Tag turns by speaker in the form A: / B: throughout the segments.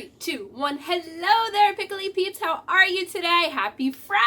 A: 3, 2, 1. Hello there, Pickly Peeps. How are you today? Happy Friday!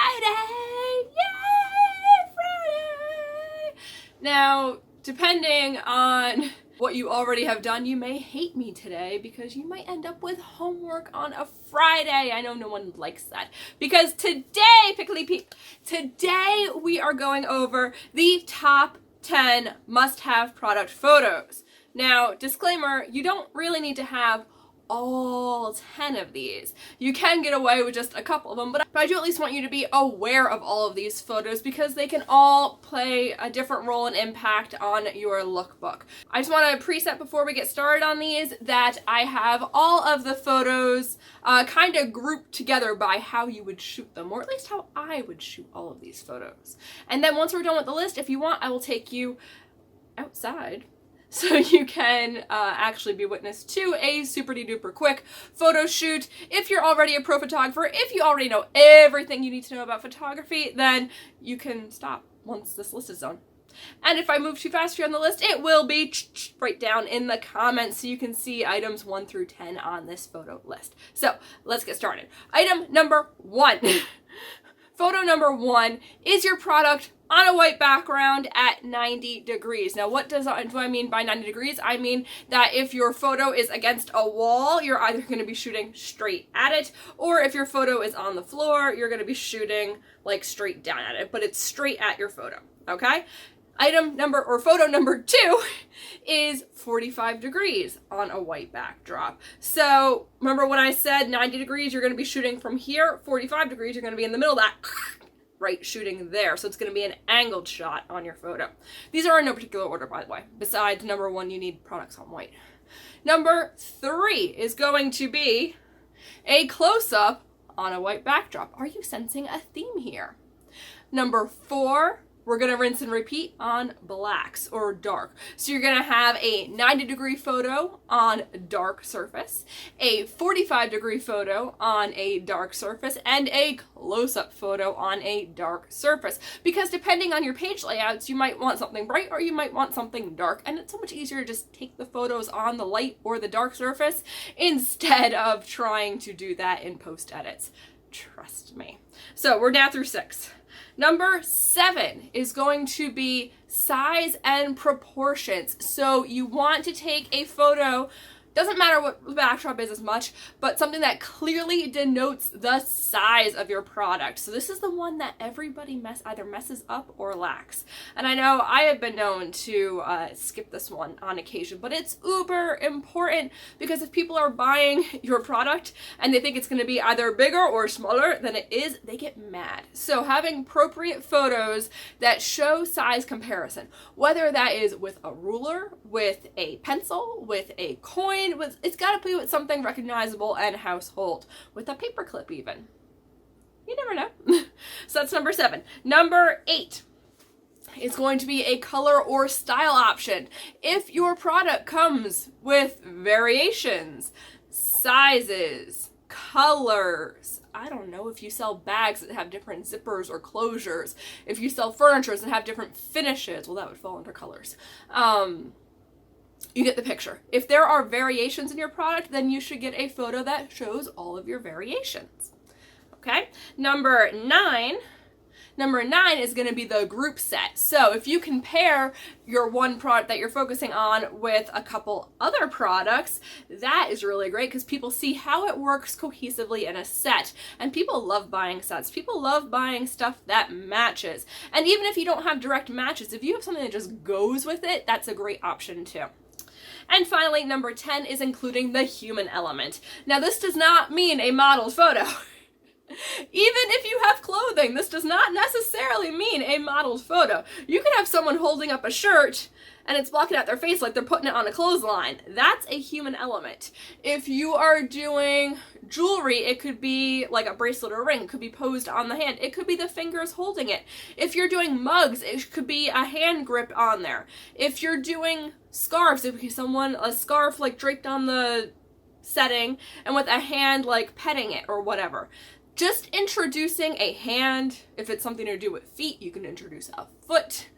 A: Yay! Friday! Now, depending on what you already have done, you may hate me today because you might end up with homework on a Friday. I know no one likes that. Because today, Pickly Peeps, today we are going over the top 10 must-have product photos. Now, disclaimer, you don't really need to have all 10 of these. You can get away with just a couple of them, but I do at least want you to be aware of all of these photos because they can all play a different role and impact on your lookbook. I just want to preset before we get started on these that I have all of the photos kind of grouped together by how you would shoot them, or at least how I would shoot all of these photos. And then once we're done with the list, if you want, I will take you outside so you can actually be witness to a super duper quick photo shoot. If you're already a pro photographer, if you already know everything you need to know about photography, then you can stop once this list is done. And if I move too fast here on the list, it will be right down in the comments so you can see items 1 through 10 on this photo list. So let's get started. Item number 1. Photo number 1 is your product on a white background at 90 degrees. Now, what do I mean by 90 degrees? I mean that if your photo is against a wall, you're either going to be shooting straight at it, or if your photo is on the floor, you're going to be shooting like straight down at it, but it's straight at your photo, okay? Photo number 2 is 45 degrees on a white backdrop. So remember when I said 90 degrees, you're going to be shooting from here, 45 degrees, you're going to be in the middle of that, right, shooting there. So it's going to be an angled shot on your photo. These are in no particular order, by the way. Besides number 1, you need products on white. Number 3 is going to be a close-up on a white backdrop. Are you sensing a theme here? Number 4, we're going to rinse and repeat on blacks or dark. So you're going to have a 90 degree photo on a dark surface, a 45 degree photo on a dark surface, and a close-up photo on a dark surface. Because depending on your page layouts, you might want something bright or you might want something dark. And it's so much easier to just take the photos on the light or the dark surface instead of trying to do that in post edits. Trust me. So we're now through 6. Number 7 is going to be size and proportions. So you want to take a photo, doesn't matter what the backdrop is as much, but something that clearly denotes the size of your product. So this is the one that everybody either messes up or lacks. And I know I have been known to skip this one on occasion, but it's uber important because if people are buying your product and they think it's going to be either bigger or smaller than it is, they get mad. So having appropriate photos that show size comparison, whether that is with a ruler, with a pencil, with a coin, it's got to be with something recognizable and household, with a paperclip even. You never know. So that's number 7. Number 8 is going to be a color or style option. If your product comes with variations, sizes, colors, I don't know, if you sell bags that have different zippers or closures, if you sell furniture that have different finishes, well, that would fall under colors. You get the picture. If there are variations in your product, then you should get a photo that shows all of your variations. Okay? Number 9 is going to be the group set. So if you compare your one product that you're focusing on with a couple other products, that is really great because people see how it works cohesively in a set. And people love buying sets. People love buying stuff that matches. And even if you don't have direct matches, if you have something that just goes with it, that's a great option too. And finally, number 10 is including the human element. Now, this does not mean a modeled photo. Even if you have clothing, this does not necessarily mean a modeled photo. You could have someone holding up a shirt and it's blocking out their face like they're putting it on a clothesline. That's a human element. If you are doing jewelry, it could be like a bracelet or a ring. It could be posed on the hand. It could be the fingers holding it. If you're doing mugs, it could be a hand grip on there. If you're doing scarves, it could be a scarf like draped on the setting and with a hand like petting it or whatever. just introducing a hand. If it's something to do with feet, you can introduce a foot.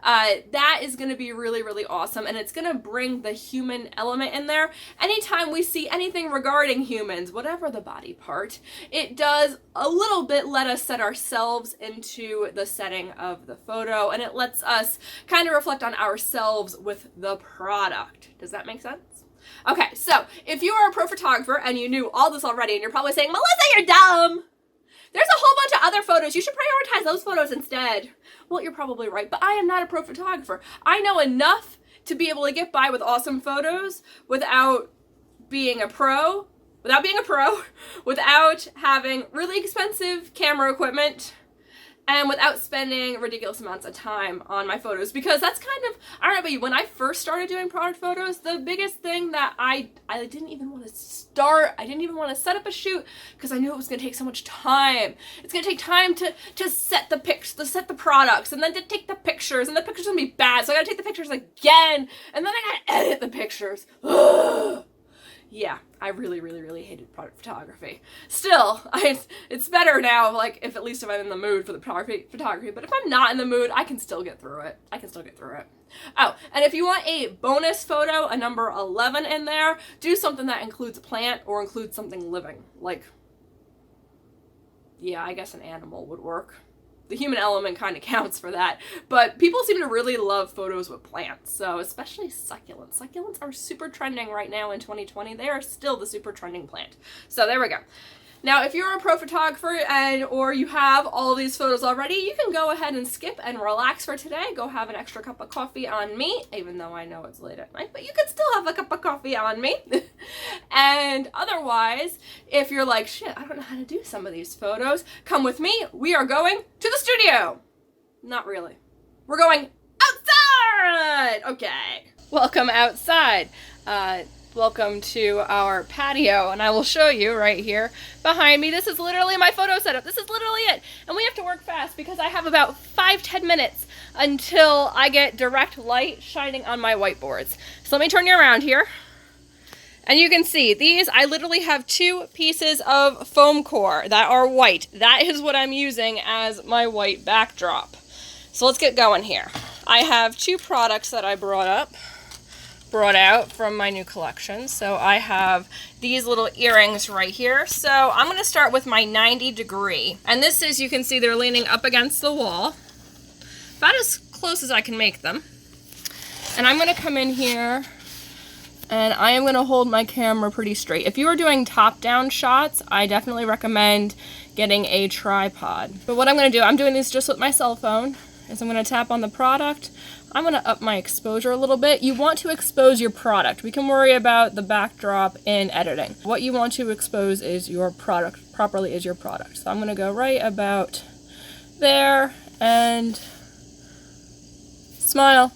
A: That is going to be really, really awesome, and it's going to bring the human element in there. Anytime we see anything regarding humans, whatever the body part, it does a little bit let us set ourselves into the setting of the photo, and it lets us kind of reflect on ourselves with the product. Does that make sense? Okay, so if you are a pro photographer and you knew all this already, and you're probably saying, Melissa, you're dumb. There's a whole bunch of other photos. You should prioritize those photos instead. Well, you're probably right, but I am not a pro photographer. I know enough to be able to get by with awesome photos without being a pro, without having really expensive camera equipment, and without spending ridiculous amounts of time on my photos, because that's kind of, I don't know about you, when I first started doing product photos, the biggest thing that I didn't even want to start, I didn't even want to set up a shoot, because I knew it was going to take so much time. It's going to take time to set the pics, to set the products, and then to take the pictures, and the pictures are going to be bad, so I got to take the pictures again, and then I got to edit the pictures. Ugh. Yeah, I really, really, really hated product photography. Still, it's better now, like, if I'm in the mood for the photography, but if I'm not in the mood, I can still get through it. Oh, and if you want a bonus photo, a number 11 in there, do something that includes a plant or includes something living. Like, yeah, I guess an animal would work. The human element kind of counts for that, but people seem to really love photos with plants, so especially succulents. Succulents are super trending right now in 2020. They are still the super trending plant. So there we go. Now, if you're a pro photographer or you have all of these photos already, you can go ahead and skip and relax for today. Go have an extra cup of coffee on me, even though I know it's late at night, but you can still have a cup of coffee on me. And otherwise, if you're like, shit, I don't know how to do some of these photos, come with me. We are going to the studio. Not really. We're going outside. Okay. Welcome outside. Welcome to our patio, and I will show you right here behind me. This is literally my photo setup. This is literally it. And we have to work fast because I have about 5-10 minutes until I get direct light shining on my whiteboards. So let me turn you around here. And you can see these, I literally have 2 pieces of foam core that are white. That is what I'm using as my white backdrop. So let's get going here. I have 2 products that I brought out from my new collection. So I have these little earrings right here. So I'm going to start with my 90 degree. And this is, you can see they're leaning up against the wall. About as close as I can make them. And I'm going to come in here and I am going to hold my camera pretty straight. If you are doing top-down shots, I definitely recommend getting a tripod. But what I'm going to do, I'm doing this just with my cell phone, is I'm going to tap on the product. I'm going to up my exposure a little bit. You want to expose your product. We can worry about the backdrop in editing. What you want to expose is your product, properly is your product. So I'm going to go right about there and smile.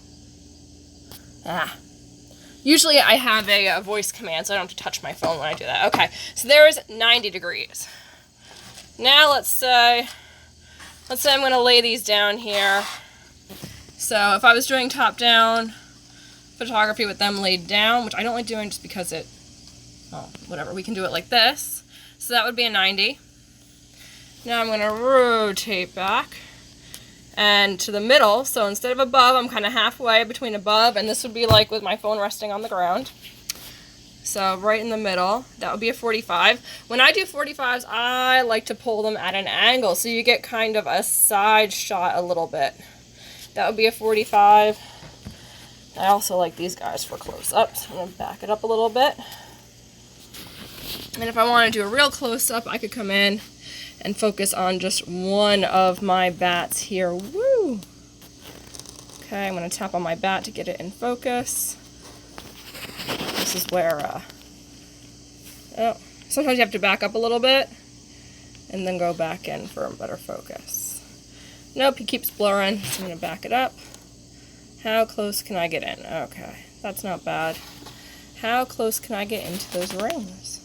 A: Usually I have a voice command, so I don't have to touch my phone when I do that. Okay, so there's 90 degrees. Now let's say I'm going to lay these down here. So if I was doing top-down photography with them laid down, which I don't like doing just because whatever, we can do it like this. So that would be a 90. Now I'm going to rotate back and to the middle. So instead of above, I'm kind of halfway between above, and this would be like with my phone resting on the ground. So right in the middle, that would be a 45. When I do 45s, I like to pull them at an angle, so you get kind of a side shot a little bit. That would be a 45. I also like these guys for close-ups. I'm going to back it up a little bit. And if I want to do a real close-up, I could come in and focus on just one of my bats here. Woo! Okay, I'm going to tap on my bat to get it in focus. This is where, sometimes you have to back up a little bit and then go back in for a better focus. Nope, he keeps blurring, so I'm going to back it up. How close can I get in? Okay, that's not bad. How close can I get into those rings?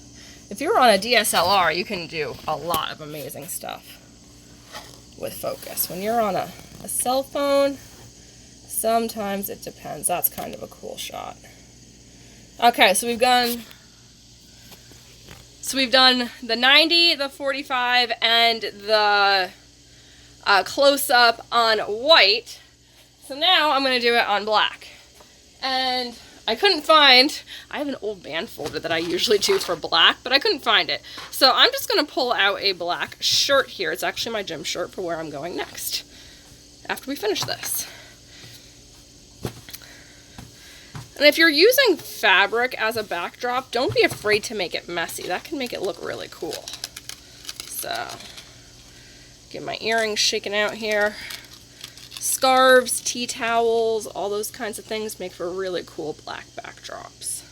A: If you're on a DSLR, you can do a lot of amazing stuff with focus. When you're on a cell phone, sometimes it depends. That's kind of a cool shot. Okay, so we've gone So we've done the 90, the 45, and the close-up on white. So now I'm going to do it on black. And I couldn't find, I have an old band folder that I usually do for black, but I couldn't find it. So I'm just going to pull out a black shirt here. It's actually my gym shirt for where I'm going next after we finish this. And if you're using fabric as a backdrop, don't be afraid to make it messy. That can make it look really cool. So, get my earrings shaken out here. Scarves, tea towels, all those kinds of things make for really cool black backdrops.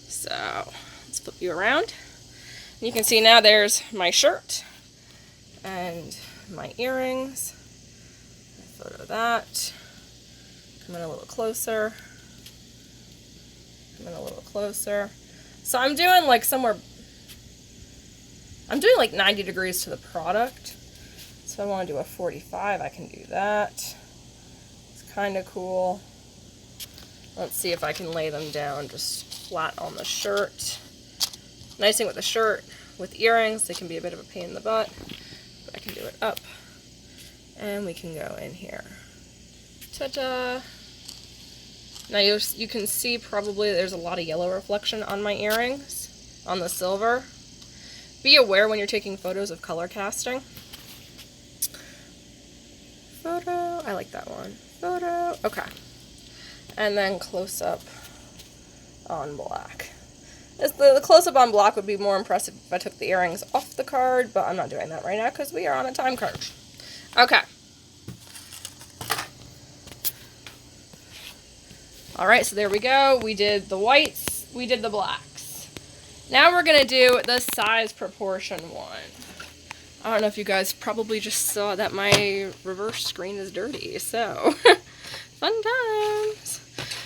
A: So, let's flip you around. And you can see now there's my shirt and my earrings. Photo that. Come in a little closer. Come in a little closer. So I'm doing like I'm doing like 90 degrees to the product. So if I want to do a 45, I can do that. It's kind of cool. Let's see if I can lay them down just flat on the shirt. Nice thing with the shirt, with earrings, they can be a bit of a pain in the butt. But I can do it up. And we can go in here. Ta-da! Now you can see probably there's a lot of yellow reflection on my earrings, on the silver. Be aware when you're taking photos of color casting. Photo, I like that one. Photo, okay. And then close up on black. The close up on black would be more impressive if I took the earrings off the card, but I'm not doing that right now because we are on a time crunch. Okay. Alright, so there we go. We did the whites, we did the blacks. Now we're going to do the size proportion one. I don't know if you guys probably just saw that my reverse screen is dirty, so fun times.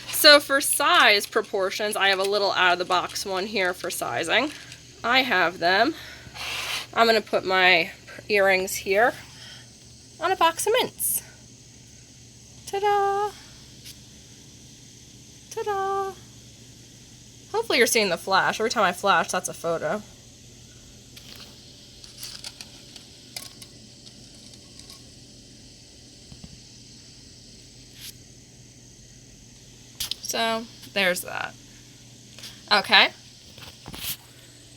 A: So for size proportions, I have a little out of the box one here for sizing. I have them. I'm going to put my earrings here on a box of mints. Ta-da! Ta-da! Hopefully you're seeing the flash. Every time I flash, that's a photo. So, there's that. Okay.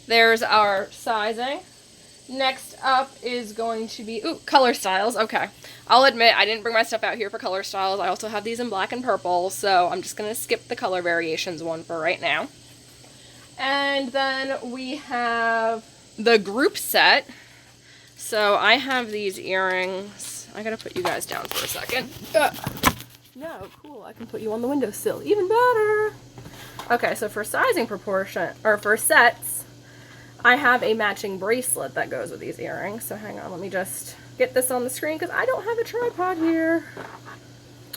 A: There's our sizing. Next up is going to be, color styles. Okay. I'll admit I didn't bring my stuff out here for color styles. I also have these in black and purple, so I'm just going to skip the color variations one for right now. And then we have the group set. So I have these earrings. I gotta put you guys down for a second. No, cool. I can put you on the windowsill. Even better. Okay, so for sizing proportion, or for sets, I have a matching bracelet that goes with these earrings. So hang on, let me just get this on the screen because I don't have a tripod here.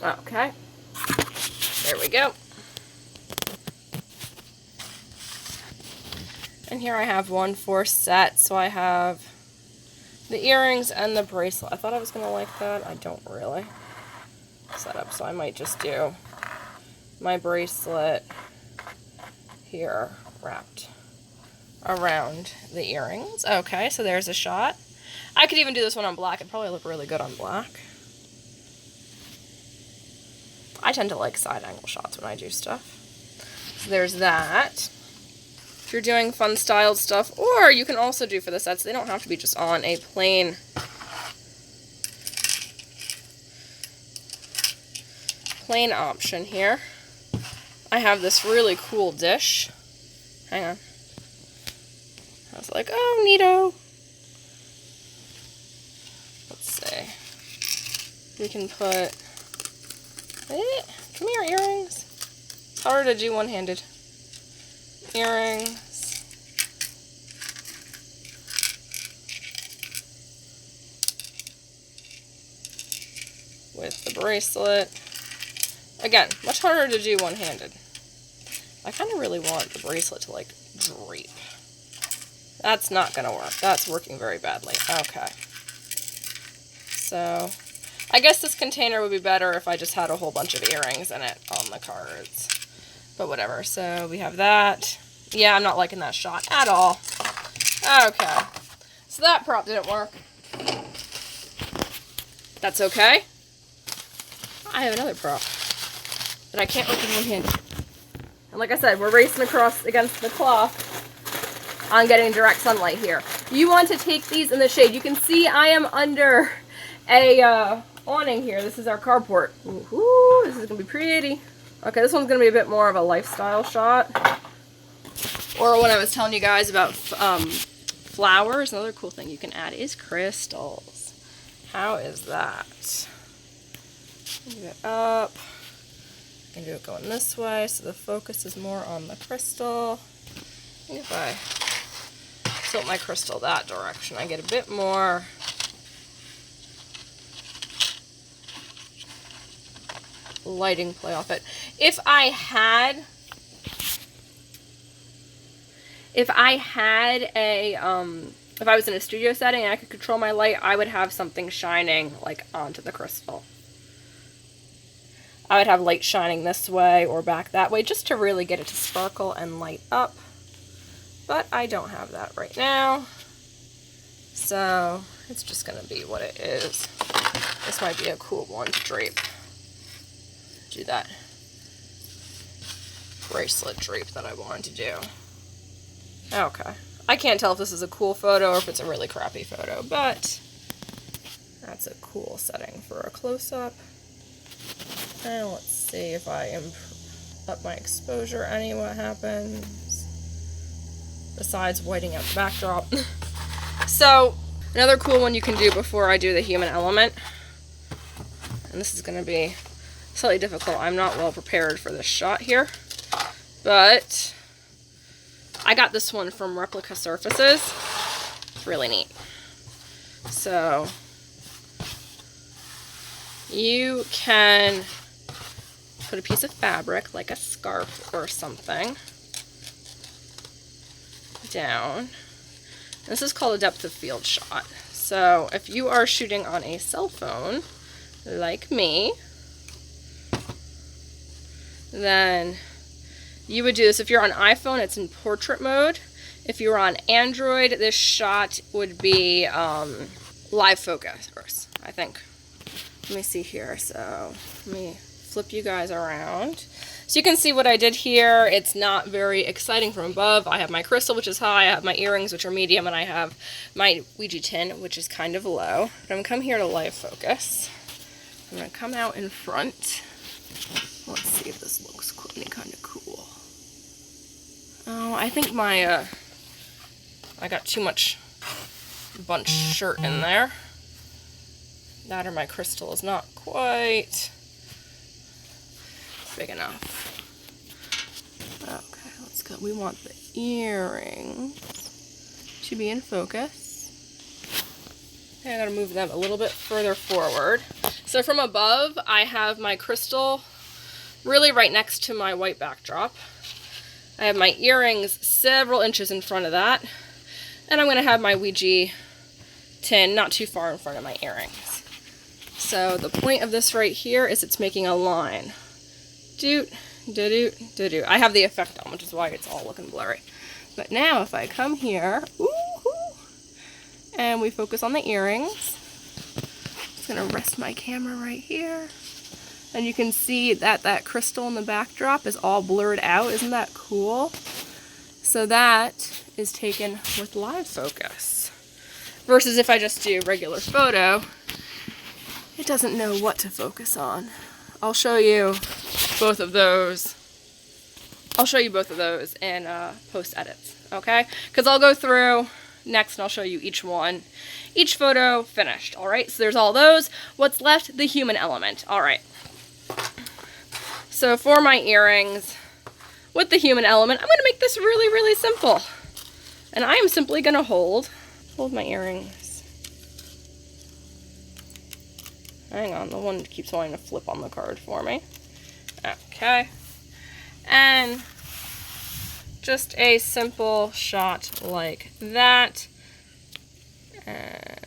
A: Okay. There we go. And here I have one for set. So I have the earrings and the bracelet. I thought I was going to like that. I don't really. Set up, so I might just do my bracelet here wrapped around the earrings. Okay, so there's a shot. I could even do this one on black. It'd probably look really good on black. I tend to like side angle shots when I do stuff. So there's that. If you're doing fun styled stuff, or you can also do for the sets, they don't have to be just on a plain option here. I have this really cool dish. Hang on. I was like, oh, neato. Let's see. We can put... come here, earrings. It's harder to do one-handed. Earrings. With the bracelet. Again, much harder to do one-handed. I kind of really want the bracelet to, like, drape. That's not going to work. That's working very badly. Okay. So, I guess this container would be better if I just had a whole bunch of earrings in it on the cards. But whatever. So, we have that. Yeah, I'm not liking that shot at all. Okay, so that prop didn't work. That's okay. I have another prop that I can't open one-handed. And like I said, we're racing across against the clock on getting direct sunlight here. You want to take these in the shade. You can see I am under a awning here. This is our carport. Ooh, this is gonna be pretty. Okay, this one's gonna be a bit more of a lifestyle shot. Or when I was telling you guys about flowers, another cool thing you can add is crystals. How is that? Move it up. I can do it going this way, so the focus is more on the crystal. I think if I tilt my crystal that direction, I get a bit more lighting play off it. If I had a if I was in a studio setting and I could control my light, I would have something shining like onto the crystal. I would have light shining this way or back that way just to really get it to sparkle and light up. But I don't have that right now. So it's just gonna be what it is. This might be a cool one to drape. Do that bracelet drape that I wanted to do. Okay. I can't tell if this is a cool photo or if it's a really crappy photo, but that's a cool setting for a close-up. And let's see if I up my exposure any, what happens. Besides whiting out the backdrop. So, another cool one you can do before I do the human element, and this is going to be slightly difficult. I'm not well prepared for this shot here, but I got this one from Replica Surfaces. It's really neat. So you can put a piece of fabric, like a scarf or something, down. This is called a depth of field shot. So if you are shooting on a cell phone, like me, then you would do this. If you're on iPhone, it's in portrait mode. If you're on Android, this shot would be live focus, I think. Let me see here. So let me flip you guys around. So you can see what I did here. It's not very exciting from above. I have my crystal, which is high. I have my earrings, which are medium, and I have my Ouija tin, which is kind of low. But I'm going to come here to live focus. I'm going to come out in front. Let's see if this looks any kind of cool. Oh, I think my, I got too much bunch shirt in there. That or my crystal is not quite big enough. Okay, let's go. We want the earrings to be in focus. Okay, I gotta move them a little bit further forward. So from above, I have my crystal really right next to my white backdrop. I have my earrings several inches in front of that. And I'm going to have my Ouija tin not too far in front of my earrings. So the point of this right here is it's making a line. Doot, do-doot, do-doot. I have the effect on, which is why it's all looking blurry. But now if I come here, and we focus on the earrings, I'm just going to rest my camera right here. And you can see that that crystal in the backdrop is all blurred out. Isn't that cool? So that is taken with live focus. Versus if I just do regular photo, it doesn't know what to focus on. I'll show you both of those. I'll show you both of those in post edits, okay? Because I'll go through next and I'll show you each one. Each photo finished, all right? So there's all those. What's left? The human element, all right. So for my earrings, with the human element, I'm going to make this really, really simple. And I am simply going to hold my earrings. Hang on, the one keeps wanting to flip on the card for me. Okay. And just a simple shot like that. And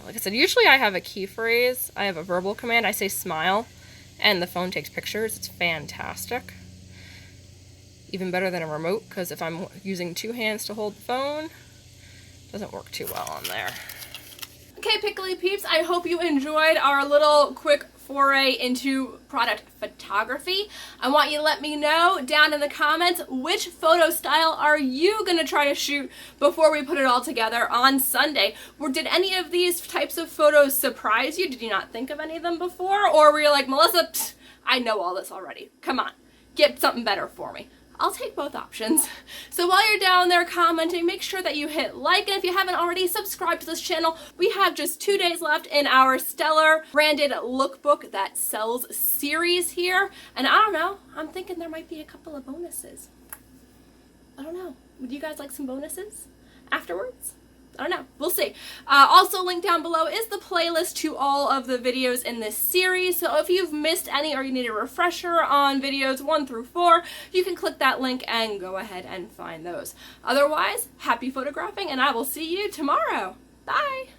A: like I said, usually I have a key phrase. I have a verbal command. I say smile. And the phone takes pictures. It's fantastic. Even better than a remote, because if I'm using two hands to hold the phone, Doesn't work too well on there. Okay, Pickly Peeps, I hope you enjoyed our little quick foray into product photography. I want you to let me know down in the comments which photo style are you going to try to shoot before we put it all together on Sunday. Or did any of these types of photos surprise you? Did you not think of any of them before? Or were you like, Melissa, I know all this already. Come on, get something better for me. I'll take both options. So while you're down there commenting, make sure that you hit like, and if you haven't already, subscribe to this channel. We have just 2 days left in our stellar branded lookbook that sells series here. And I don't know, I'm thinking there might be a couple of bonuses. I don't know. Would you guys like some bonuses afterwards? I don't know. We'll see. Also linked down below is the playlist to all of the videos in this series. So if you've missed any or you need a refresher on videos 1 through 4, you can click that link and go ahead and find those. Otherwise, happy photographing, and I will see you tomorrow. Bye!